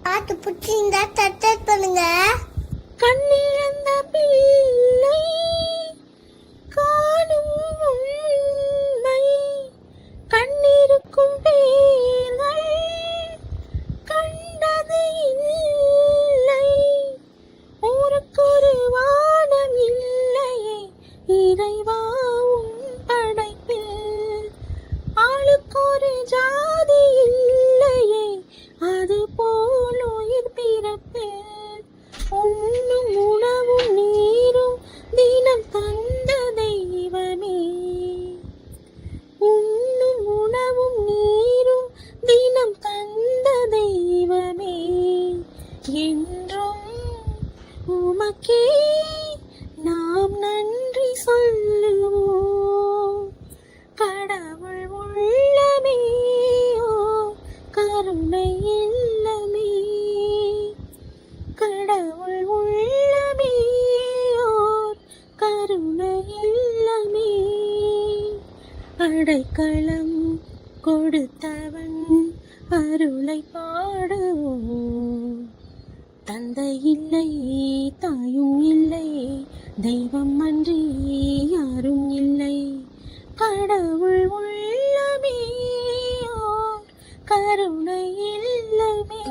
பாட்டு பிடிச்சிருந்தா சப்ஸ்கிரைப் பண்ணுங்க. கண்ணிழந்த பிள்ளை காணும் உண்மை, கண்ணிருக்கும் பேர்கள் கண்டது இல்லை. ஊருக்கொரு வானம் இல்லையே இறைவா உன் படைப்பில், ஆளுக்கொரு ஜாதி இல்லையே அது போல் உயிர் பிறப்பில். உண்ணும் உணவும் நீரும் தினம் தந்த தெய்வமே, உண்ணும் உணவும் நீரும் தினம் தந்த தெய்வமே, என்றும் உமக்கே நாம் நன்றி சொல்லுவோம். கடவுள் உள்ளமே ஓ கருணை இல்லமே, கடவுள் உள்ளமே ஓர் கருணை இல்லமே. அடைக்கலம் கொடுத்தவன் அருளை பாடுவோம். தந்தை இல்லை தாயும் இல்லை, தெய்வம் அன்றி யாரும் இல்லை. கடவுள் உள்ளமே ஓர் கருணை இல்லமே.